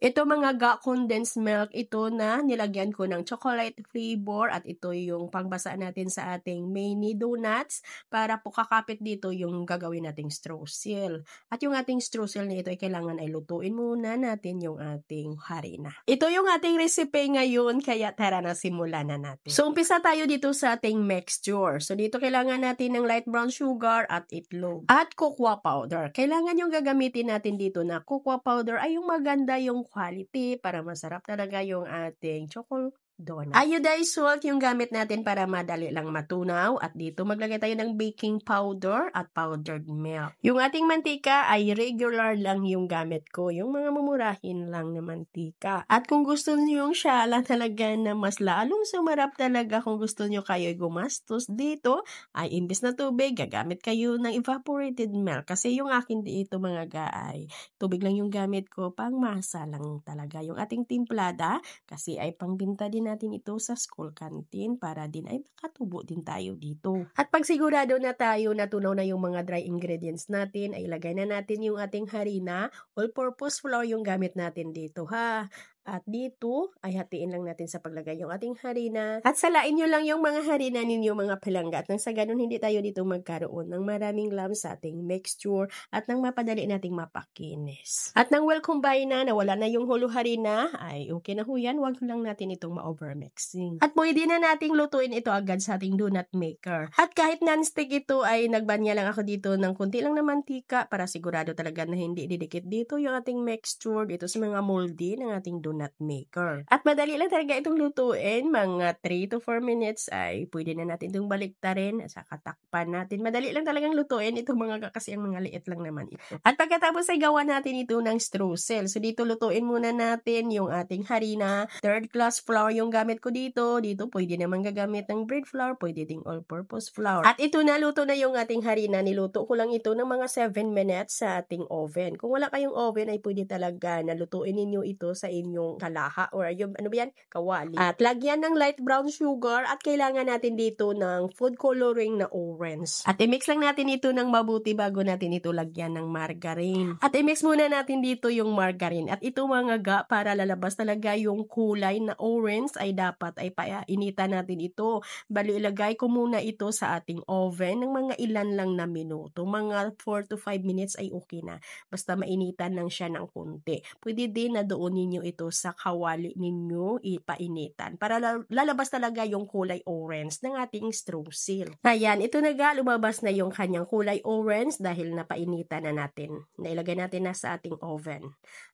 Ito mga condensed milk, ito na nilagyan ko ng chocolate flavor at ito yung pangbasa natin sa ating mini donuts para po kakapit dito yung gagawin nating streusel. At yung ating streusel na ito ay kailangan ay lutuin muna natin yung ating harina. Ito yung ating recipe ngayon kaya tara na simulan na natin. So umpisa tayo dito sa ating mixture. So dito kailangan natin ng light brown sugar at itlog. At cocoa powder. Kailangan yung gagamitin natin dito na cocoa powder ay yung maganda yung quality para masarap talaga yung ating chocolate donut. Iodized salt yung gamit natin para madali lang matunaw at dito maglagay tayo ng baking powder at powdered milk. Yung ating mantika ay regular lang yung gamit ko, yung mga mumurahin lang na mantika. At kung gusto niyo yung syala talaga na mas lalong sumarap talaga, kung gusto niyo kayo gumastos dito, ay imbis na tubig, gagamit kayo ng evaporated milk. Kasi yung akin dito mga gaay, tubig lang yung gamit ko, pang masa lang talaga yung ating timplada kasi ay pangbinta din natin ito sa school canteen para din ay makatubo din tayo dito. At pag sigurado na tayo na tunaw na yung mga dry ingredients natin, ay ilagay na natin yung ating harina. All-purpose flour yung gamit natin dito ha. At dito, ay hatiin lang natin sa paglagay yung ating harina. At salain nyo lang yung mga harina ninyo mga palangga. At nang sa ganun, hindi tayo dito magkaroon ng maraming lumps sa ating mixture at nang mapadali nating mapakinis. At nang well combine na, nawala na yung hulo harina, ay okay na ho yan. Huwag lang natin itong ma-overmixing. At pwede na nating lutuin ito agad sa ating donut maker. At kahit non-stick ito, ay nagbanya lang ako dito ng kunti lang na mantika para sigurado talaga na hindi didikit dito yung ating mixture dito sa mga moldy ng ating donut maker. At madali lang talaga itong lutuin, mga 3 to 4 minutes ay pwede na natin itong baliktarin at saka takpan natin. Madali lang talagang lutuin itong mga kasi ang mga liit lang naman ito. At pagkatapos ay gawa natin ito ng streusel. So dito lutuin muna natin yung ating harina. Third class flour yung gamit ko dito. Dito pwede naman gagamit ng bread flour, pwede ding all-purpose flour. At ito na, luto na yung ating harina. Niluto ko lang ito ng mga 7 minutes sa ating oven. Kung wala kayong oven ay pwede talaga na lutuin ninyo ito sa inyong kalaha or yung ano ba yan? Kawali. At lagyan ng light brown sugar at kailangan natin dito ng food coloring na orange. At i-mix lang natin ito ng mabuti bago natin ito lagyan ng margarine. At i-mix muna natin dito yung margarine. At ito mga ga, para lalabas talaga yung kulay na orange ay dapat ay painitan natin ito. Bali ilagay ko muna ito sa ating oven ng mga ilan lang na minuto. Mga 4 to 5 minutes ay okay na. Basta mainitan lang siya ng kunti. Pwede din na doon ninyo ito sa kawali ninyo ipainitan para lalabas talaga yung kulay orange ng ating streusel. Ayan, ito na ga, lumabas na yung kanyang kulay orange dahil napainitan na natin. Nailagay natin na sa ating oven.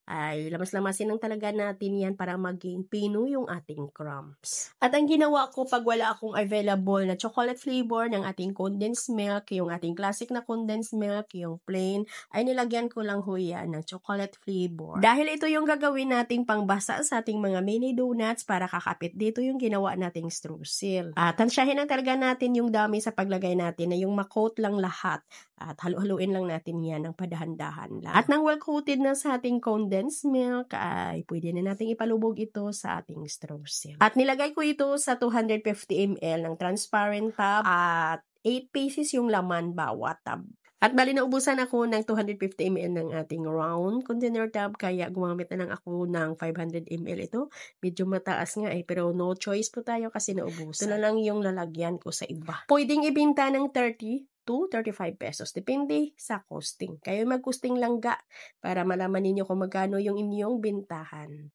Ay lamas-lamasin lang talaga natin yan para maging pino yung ating crumbs. At ang ginawa ko pag wala akong available na chocolate flavor ng ating condensed milk, yung ating classic na condensed milk, yung plain, ay nilagyan ko lang ho yan ng chocolate flavor. Dahil ito yung gagawin nating pangbasa sa ating mga mini donuts para kakapit dito yung ginawa nating streusel. At tansyahin lang talaga natin yung dami sa paglagay natin na yung makoat lang lahat. At halu-haluin lang natin yan ng padahan-dahan lang. At nang well coated na sa ating condensed milk, ay pwede na nating ipalubog ito sa ating streusel. At nilagay ko ito sa 250 ml ng transparent tub at 8 pieces yung laman bawat tub. At bali naubusan ako ng 250 ml ng ating round container tub kaya gumamit na lang ako ng 500 ml ito. Medyo mataas nga pero no choice po tayo kasi naubusan. Ito na lang yung lalagyan ko sa iba. Pwedeng ibenta ng 30 to 35 pesos. Depende sa costing. Kayo mag-costing lang ga para malaman ninyo kung magkano yung inyong bintahan.